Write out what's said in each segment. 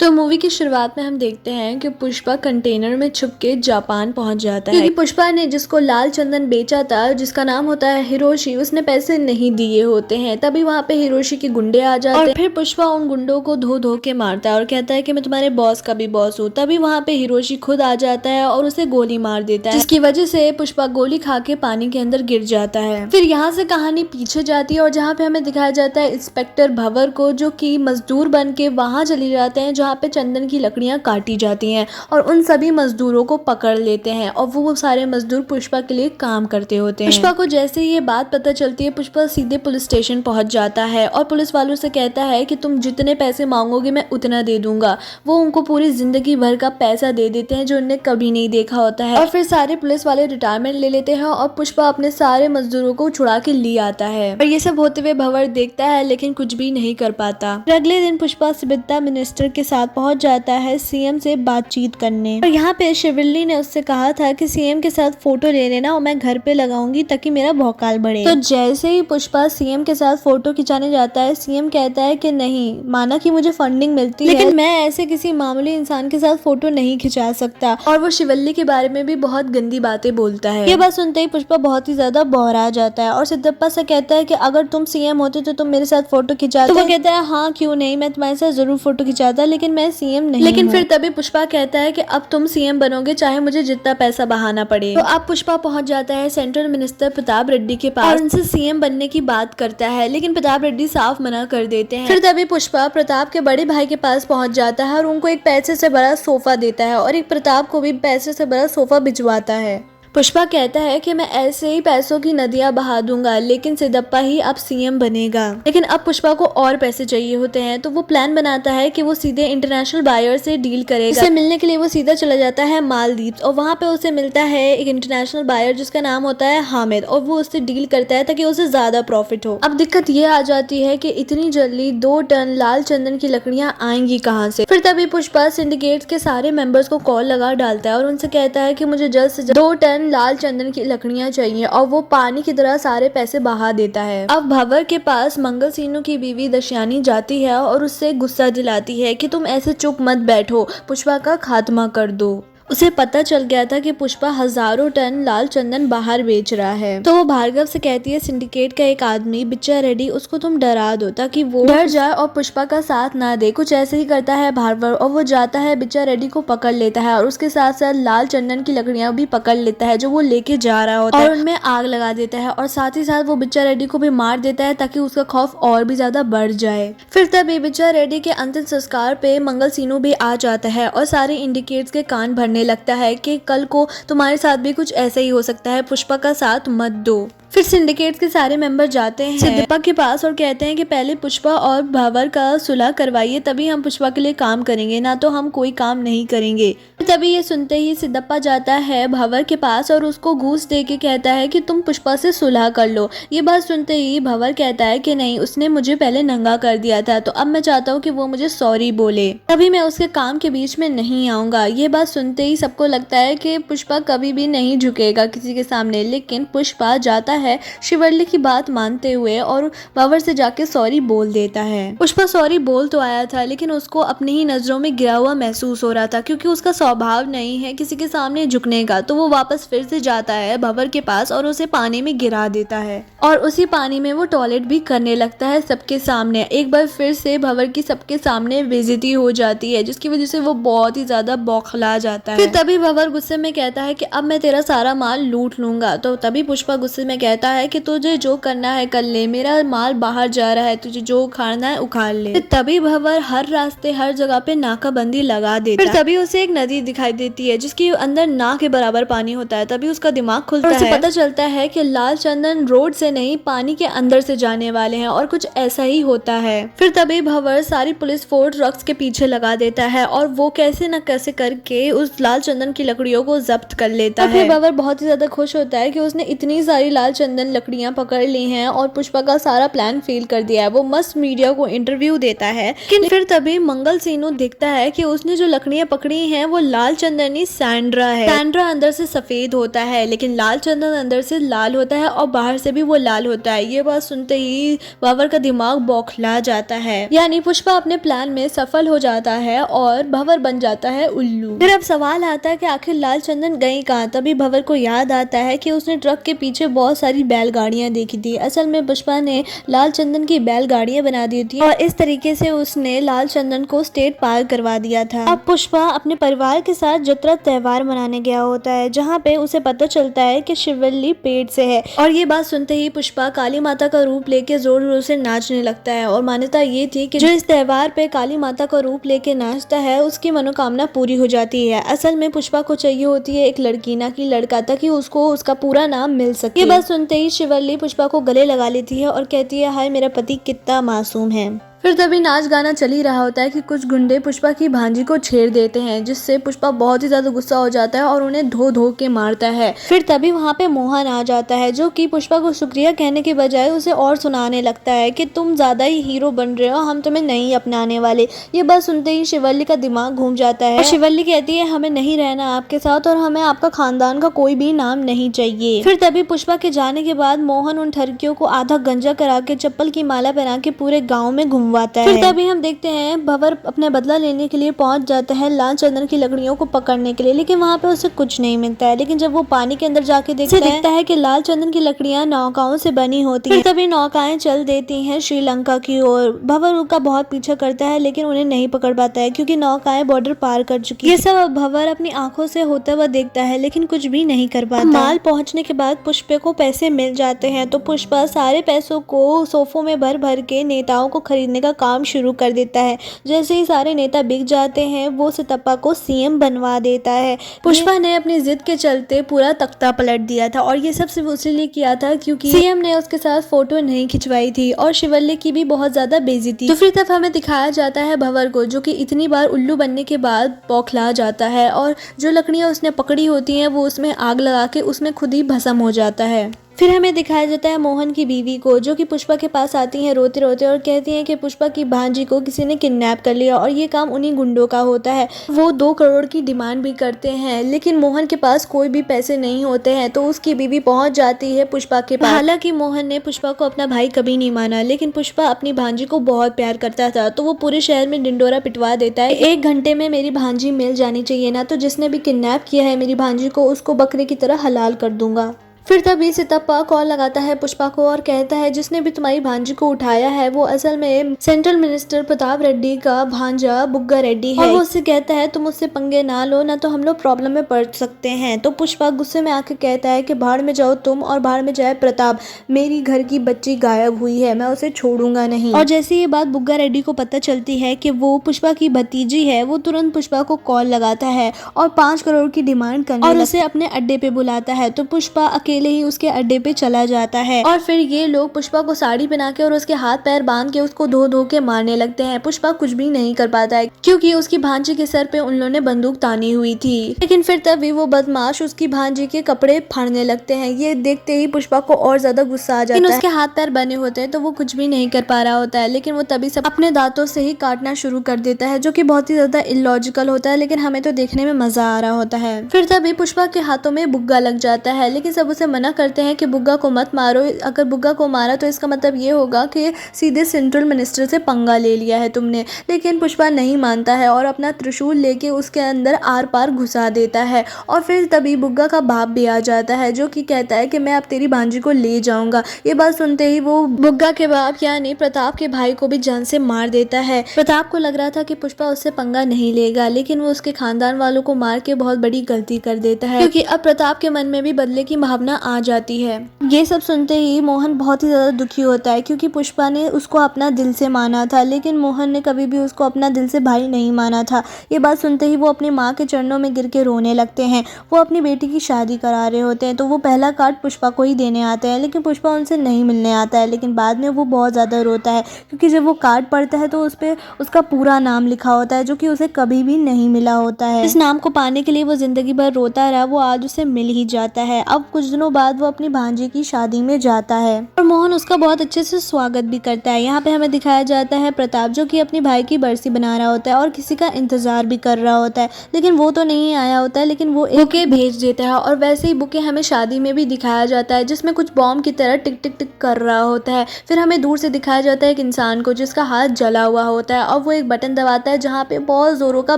तो मूवी की शुरुआत में हम देखते हैं कि पुष्पा कंटेनर में छुप के जापान पहुंच जाता है क्योंकि पुष्पा ने जिसको लाल चंदन बेचा था, जिसका नाम होता है हिरोशी, उसने पैसे नहीं दिए होते हैं। तभी वहाँ पे हिरोशी के गुंडे आ जाते हैं और फिर पुष्पा उन गुंडों को धो धो के मारता है और कहता है कि मैं तुम्हारे बॉस का भी बॉस हूँ। तभी वहाँ पे हिरोशी खुद आ जाता है और उसे गोली मार देता है, जिसकी वजह से पुष्पा गोली खा के पानी के अंदर गिर जाता है। फिर यहाँ से कहानी पीछे जाती है और जहाँ पे हमें दिखाया जाता है इंस्पेक्टर भंवर को, जो कि मजदूर बन के वहां चले जाते हैं जहाँ पे चंदन की लकड़ियां काटी जाती हैं और उन सभी मजदूरों को पकड़ लेते हैं और वो सारे मजदूर पुष्पा के लिए काम करते होते हैं। पुष्पा को जैसे ये बात पता चलती है, पुष्पा सीधे पुलिस स्टेशन पहुंच जाता है और पुलिस वालों से कहता है कि तुम जितने पैसे मांगोगे मैं उतना दे दूंगा। वो उनको पूरी जिंदगी भर का पैसा दे देते हैं जो उन्हें कभी नहीं देखा होता है और फिर सारे पुलिस वाले रिटायरमेंट ले लेते हैं और पुष्पा अपने सारे मजदूरों को छुड़ा के ले आता है। और ये सब होते हुए भंवर देखता है लेकिन कुछ भी नहीं कर पाता। अगले दिन पुष्पा वित्त मिनिस्टर के साथ पहुंच जाता है सीएम से बातचीत करने और यहाँ पे शिवल्ली ने उससे कहा था कि सीएम के साथ फोटो ले लेना और मैं घर पे लगाऊंगी ताकि मेरा भौकाल बढ़े। तो जैसे ही पुष्पा सीएम के साथ फोटो खिंचाने जाता है, सीएम कहता है कि नहीं, माना कि मुझे फंडिंग मिलती है लेकिन मैं ऐसे किसी मामूली इंसान के साथ फोटो नहीं खिंचा सकता। और वो शिवल्ली के बारे में भी बहुत गंदी बातें बोलता है। ये बात सुनते ही पुष्पा बहुत ही ज्यादा बौरा जाता है और सिद्धप्पा से कहता है कि अगर तुम सीएम होते तो तुम मेरे साथ फोटो खिंचाते। तो वो कहता है हाँ क्यों नहीं, मैं तुम्हारे साथ जरूर फोटो खिंचाता, लेकिन मैं सीएम नहीं। लेकिन फिर तभी पुष्पा कहता है कि अब तुम सीएम बनोगे चाहे मुझे जितना पैसा बहाना पड़े। तो अब पुष्पा पहुंच जाता है सेंट्रल मिनिस्टर प्रताप रेड्डी के पास और उनसे सीएम बनने की बात करता है, लेकिन प्रताप रेड्डी साफ मना कर देते हैं। फिर तभी पुष्पा प्रताप के बड़े भाई के पास पहुंच जाता है और उनको एक पैसे से बड़ा सोफा देता है और एक प्रताप को भी पैसे से बड़ा सोफा भिजवाता है। पुष्पा कहता है कि मैं ऐसे ही पैसों की नदियां बहा दूंगा लेकिन सिद्धप्पा ही अब सीएम बनेगा। लेकिन अब पुष्पा को और पैसे चाहिए होते हैं तो वो प्लान बनाता है कि वो सीधे इंटरनेशनल बायर से डील करेगा। उसे मिलने के लिए वो सीधा चला जाता है मालदीव और वहां पे उसे मिलता है एक इंटरनेशनल बायर जिसका नाम होता है हामिद और वो उससे डील करता है ताकि उसे ज्यादा प्रॉफिट हो। अब दिक्कत ये आ जाती है कि इतनी जल्दी 2 टन लाल चंदन की लकड़ियां आएंगी कहाँ से। फिर तभी पुष्पा सिंडिकेट के सारे मेंबर्स को कॉल लगा डालता है और उनसे कहता है कि मुझे जल्द से जल्द 2 टन लाल चंदन की लकड़ियां चाहिए और वो पानी की तरह सारे पैसे बहा देता है। अब भंवर के पास मंगल सीनू की बीवी दशयानी जाती है और उससे गुस्सा दिलाती है कि तुम ऐसे चुप मत बैठो, पुष्पा का खात्मा कर दो। उसे पता चल गया था कि पुष्पा हजारों टन लाल चंदन बाहर बेच रहा है। तो वो भार्गव से कहती है सिंडिकेट का एक आदमी बिच्चा रेड्डी, उसको तुम डरा दो ताकि वो डर जाए और पुष्पा का साथ ना दे। कुछ ऐसे ही करता है भार्गव और वो जाता है बिच्चा रेड्डी को पकड़ लेता है और उसके साथ साथ लाल चंदन की लकड़ियां भी पकड़ लेता है जो वो लेके जा रहा होता है और उनमें आग लगा देता है और साथ ही साथ वो बिच्चा रेड्डी को भी मार देता है ताकि उसका खौफ और भी ज्यादा बढ़ जाए। फिर तभी बिच्चा रेड्डी के अंतिम संस्कार पे मंगल सीनू भी आ जाता है और सारे इंडिकेट्स के कान भरने लगता है कि कल को तुम्हारे साथ भी कुछ ऐसा ही हो सकता है, पुष्पा का साथ मत दो। फिर सिंडिकेट के सारे मेंबर जाते हैं सिद्धप्पा के पास और कहते हैं कि पहले पुष्पा और भंवर का सुलह करवाइए तभी हम पुष्पा के लिए काम करेंगे, ना तो हम कोई काम नहीं करेंगे। तभी ये सुनते ही सिद्धप्पा जाता है भंवर के पास और उसको घूस दे के कहता है कि तुम पुष्पा से सुलह कर लो। ये बात सुनते ही भंवर कहता है कि नहीं, उसने मुझे पहले नंगा कर दिया था तो अब मैं चाहता हूँ कि वो मुझे सॉरी बोले, तभी मैं उसके काम के बीच में नहीं आऊंगा। ये बात सुनते ही सबको लगता है कि पुष्पा कभी भी नहीं झुकेगा किसी के सामने, लेकिन पुष्पा जाता है शिवल्ली की बात मानते हुए और भंवर से जाके सॉरी बोल देता है। पुष्पा सॉरी बोल तो आया था लेकिन उसको अपनी ही नजरों में गिरा हुआ महसूस हो रहा था क्योंकि उसका स्वभाव नहीं है किसी के सामने झुकने का। तो वो वापस फिर से जाता है भंवर के पास और उसे पानी में गिरा देता है और उसी पानी में वो टॉयलेट भी करने लगता है सबके सामने। एक बार फिर से भंवर की सबके सामने बेइज्जती हो जाती है जिसकी वजह से वो बहुत ही ज्यादा बौखला जाता है। फिर तभी भंवर गुस्से में कहता है कि अब मैं तेरा सारा माल लूट लूंगा। तो तभी पुष्पा गुस्से में कहता है कि तुझे जो करना है कर ले, मेरा माल बाहर जा रहा है, तुझे जो उखाड़ना है उखाड़ ले। तभी भंवर हर रास्ते हर जगह पे नाकाबंदी लगा देता है। फिर तभी उसे एक नदी दिखाई देती है जिसके अंदर ना के बराबर पानी होता है। तभी उसका दिमाग खुलता है, उसे पता चलता है कि लाल चंदन रोड से नहीं पानी के अंदर से जाने वाले हैं और कुछ ऐसा ही होता है। फिर तभी भंवर सारी पुलिस फोर्स ड्रग्स के पीछे लगा देता है और वो कैसे न कैसे करके उस लाल चंदन की लकड़ियों को जब्त कर लेता है। भंवर बहुत ही ज्यादा खुश होता है कि उसने इतनी सारी लाल चंदन चंदन लकड़ियां पकड़ ली हैं और पुष्पा का सारा प्लान फेल कर दिया है। वो मस्त मीडिया को इंटरव्यू देता है, लेकिन फिर तभी मंगल सीनू दिखता है कि उसने जो लकड़ियां पकड़ी हैं वो लाल चंदनी सैंड्रा है। सैंड्रा अंदर से सफेद होता है लेकिन लाल चंदन अंदर से लाल होता है और बाहर से भी वो लाल होता है। ये बात सुनते ही भंवर का दिमाग बौखला जाता है, यानी पुष्पा अपने प्लान में सफल हो जाता है और भंवर बन जाता है उल्लू। फिर अब सवाल आता है कि आखिर लाल चंदन गई कहाँ। तभी भंवर को याद आता है कि उसने ट्रक के पीछे बहुत सारी बैलगाड़ियां देखी थी। असल में पुष्पा ने लाल चंदन की बैलगाड़ियां बना दी थी और इस तरीके से उसने लाल चंदन को स्टेट पार करवा दिया था। अब पुष्पा अपने परिवार के साथ जतरा त्योहार मनाने गया होता है, जहाँ पे उसे पता चलता है कि शिवल्ली पेट से है। और ये बात सुनते ही पुष्पा काली माता का रूप लेके जोर जोर से नाचने लगता है। और मान्यता ये थी कि जो इस त्योहार पे काली माता का रूप लेके नाचता है उसकी मनोकामना पूरी हो जाती है। असल में पुष्पा को चाहिए होती है एक लड़की, ना कि लड़का, ताकि उसको उसका पूरा नाम मिल सके। ये बात सुनते ही शिवल्ली पुष्पा को गले लगा लेती है और कहती है, हाय मेरा पति कितना मासूम है। फिर तभी नाच गाना चल ही रहा होता है कि कुछ गुंडे पुष्पा की भांजी को छेड़ देते हैं, जिससे पुष्पा बहुत ही ज्यादा गुस्सा हो जाता है और उन्हें धो धो के मारता है। फिर तभी वहाँ पे मोहन आ जाता है, जो कि पुष्पा को शुक्रिया कहने के बजाय उसे और सुनाने लगता है कि तुम ज्यादा ही हीरो बन रहे हो, हम तुम्हें नहीं अपनाने वाले। ये बात सुनते ही शिवल्ली का दिमाग घूम जाता है और शिवल्ली कहती है, हमें नहीं रहना आपके साथ और हमें आपका खानदान का कोई भी नाम नहीं चाहिए। फिर तभी पुष्पा के जाने के बाद मोहन उन ठरकियों को आधा गंजा करा के चप्पल की माला पहना के पूरे गाँव में घुमवाता है। फिर तभी हम देखते हैं भंवर अपने बदला लेने के लिए पहुंच जाता है लाल चंदन की लकड़ियों को पकड़ने के लिए, लेकिन वहां पे उसे कुछ नहीं मिलता है। लेकिन जब वो पानी के अंदर जाके देखता है कि लाल चंदन की लकड़ियां नौकाओं से बनी होती हैं। तभी नौकाएं चल देती हैं श्रीलंका की ओर। भंवर उनका बहुत पीछा करता है लेकिन उन्हें नहीं पकड़ पाता है क्योंकि नौकाएं बॉर्डर पार कर चुकी है। ये सब भंवर अपनी आंखों से होता हुआ देखता है लेकिन कुछ भी नहीं कर पाता। माल पहुंचने के बाद पुष्पा को पैसे मिल जाते हैं तो पुष्पा सारे पैसों को सोफों में भर भर के नेताओं को खरीदने का काम शुरू कर देता है। जैसे ही सारे नेता बिक जाते हैं वो सितप्पा को सीएम बनवा देता है। पुष्पा ने अपनी जिद के चलते पूरा तख्ता पलट दिया था और ये सब सिर्फ उसलिए किया था क्योंकि सीएम ने उसके साथ फोटो नहीं खिंचवाई थी और शिवल्ली की भी बहुत ज्यादा बेइज्जती। दूसरी तरफ हमें दिखाया जाता है भंवर को, जो कि इतनी बार उल्लू बनने के बाद बौखला जाता है और जो लकड़ियां उसने पकड़ी होती हैं वो उसमें आग लगा के उसमें खुद ही भस्म हो जाता है। फिर हमें दिखाया जाता है मोहन की बीवी को, जो कि पुष्पा के पास आती हैं रोते रोते और कहती हैं कि पुष्पा की भांजी को किसी ने किडनैप कर लिया और ये काम उन्हीं गुंडों का होता है। वो 2 करोड़ की डिमांड भी करते हैं लेकिन मोहन के पास कोई भी पैसे नहीं होते हैं तो उसकी बीवी पहुंच जाती है पुष्पा के पास। हालांकि मोहन ने पुष्पा को अपना भाई कभी नहीं माना लेकिन पुष्पा अपनी भांजी को बहुत प्यार करता था तो वो पूरे शहर में डिंडोरा पिटवा देता है, 1 घंटे में मेरी भांजी मिल जानी चाहिए, ना तो जिसने भी किडनैप किया है मेरी भांजी को उसको बकरे की तरह हलाल कर दूंगा। फिर तभी सितप्पा कॉल लगाता है पुष्पा को और कहता है, जिसने भी तुम्हारी भांजी को उठाया है वो असल में सेंट्रल मिनिस्टर प्रताप रेड्डी का भांजा बुग्गा रेड्डी है। और वो उससे कहता है तुम उससे पंगे ना लो, ना तो हम लोग प्रॉब्लम में पड़ सकते हैं। तो पुष्पा गुस्से में आके कहता है कि भाड़ में जाओ तुम और भाड़ में जाए प्रताप, मेरी घर की बच्ची गायब हुई है, मैं उसे छोड़ूंगा नहीं। और जैसे ये बात बुग्गा रेड्डी को पता चलती है कि वो पुष्पा की भतीजी है, वो तुरंत पुष्पा को कॉल लगाता है और 5 करोड़ की डिमांड करने और उसे अपने अड्डे पे बुलाता है। तो पुष्पा अकेले ही उसके अड्डे पे चला जाता है और फिर ये लोग पुष्पा को साड़ी पहना के और उसके हाथ पैर बांध के उसको धो धो के मारने लगते हैं। पुष्पा कुछ भी नहीं कर पाता है क्योंकि उसकी भांजी के सर पे उन लोगों ने बंदूक तानी हुई थी। लेकिन फिर तभी वो बदमाश उसकी भांजी के कपड़े फाड़ने लगते हैं। ये देखते ही पुष्पा को और ज्यादा गुस्सा आ जाता है। उसके हाथ पैर बने होते हैं तो वो कुछ भी नहीं कर पा रहा होता है, लेकिन वो तभी सब अपने दांतों से ही काटना शुरू कर देता है, जो कि बहुत ही ज्यादा इलॉजिकल होता है, लेकिन हमें तो देखने में मजा आ रहा होता है। फिर तभी पुष्पा के हाथों में बुग्गा लग जाता है, लेकिन सब उसे मना करते हैं कि बुग्गा को मत मारो, अगर बुग्गा को मारा तो इसका मतलब ये होगा कि सीधे सेंट्रल मिनिस्टर से पंगा ले लिया है तुमने। लेकिन पुष्पा नहीं मानता है और अपना त्रिशूल लेके उसके अंदर आर पार घुसा देता है। और फिर तभी बुग्गा का बाप भी आ जाता है, जो कि कहता है कि मैं अब तेरी भांजी को ले जाऊंगा। ये बात सुनते ही वो बुग्गा के बाप यानी प्रताप के भाई को भी जान से मार देता है। प्रताप को लग रहा था कि पुष्पा उससे पंगा नहीं लेगा, लेकिन वो उसके खानदान वालों को मार के बहुत बड़ी गलती कर देता है, क्योंकि अब प्रताप के मन में भी बदले की भावना आ जाती है। ये सब सुनते ही मोहन बहुत ही ज्यादा दुखी होता है, क्योंकि पुष्पा ने उसको अपना दिल से माना था, लेकिन मोहन ने कभी भी उसको अपना दिल से भाई नहीं माना था। ये बात सुनते ही वो अपनी माँ के चरणों में गिर के रोने लगते हैं। वो अपनी बेटी की शादी करा रहे होते हैं तो वो पहला कार्ड पुष्पा को ही देने आते हैं, लेकिन पुष्पा उनसे नहीं मिलने आता है। लेकिन बाद में वो बहुत ज़्यादा रोता है, क्योंकि जब वो कार्ड पढ़ता है तो उस पर उसका पूरा नाम लिखा होता है, जो कि उसे कभी भी नहीं मिला होता है। इस नाम को पाने के लिए वो जिंदगी भर रोता रहा, वो आज उसे मिल ही जाता है। अब कुछ दिनों दिनों बाद वो अपनी भांजी की शादी में जाता है और मोहन उसका बहुत अच्छे से स्वागत भी करता है। यहाँ पे हमें दिखाया जाता है प्रताप जो कि अपनी भाई की बरसी बना रहा होता है और किसी का इंतजार भी कर रहा होता है, लेकिन वो तो नहीं आया होता है, लेकिन वो एक बुके भेज देता है और वैसे ही बुके हमें शादी में भी दिखाया जाता है जिसमें कुछ बॉम्ब की तरह टिक टिक टिक कर रहा होता है। फिर हमें दूर से दिखाया जाता है एक इंसान को जिसका हाथ जला हुआ होता है और वो एक बटन दबाता है जहाँ पे बहुत जोरों का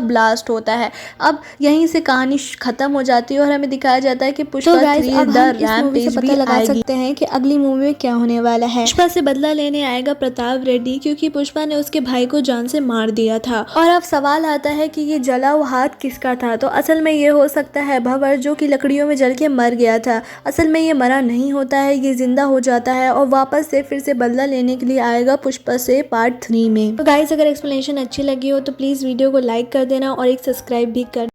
ब्लास्ट होता है। अब यहीं से कहानी खत्म हो जाती है और हमें दिखाया जाता है कि पुष्पा 3 द रैम्पेज भी लगा सकते हैं कि अगली मूवी में क्या होने वाला है। पुष्पा से बदला लेने आएगा प्रताप रेड्डी क्योंकि पुष्पा ने उसके भाई को जान से मार दिया था। और अब सवाल आता है कि ये जला हुआ हाथ किसका था, तो असल में ये हो सकता है भंवर जो कि लकड़ियों में जल के मर गया था। असल में ये मरा नहीं होता है, ये जिंदा हो जाता है और वापस से फिर से बदला लेने के लिए आएगा पुष्पा से पार्ट 3 में। तो गाइस अगर एक्सप्लेनेशन अच्छी लगी हो तो प्लीज वीडियो को लाइक कर देना और एक सब्सक्राइब भी कर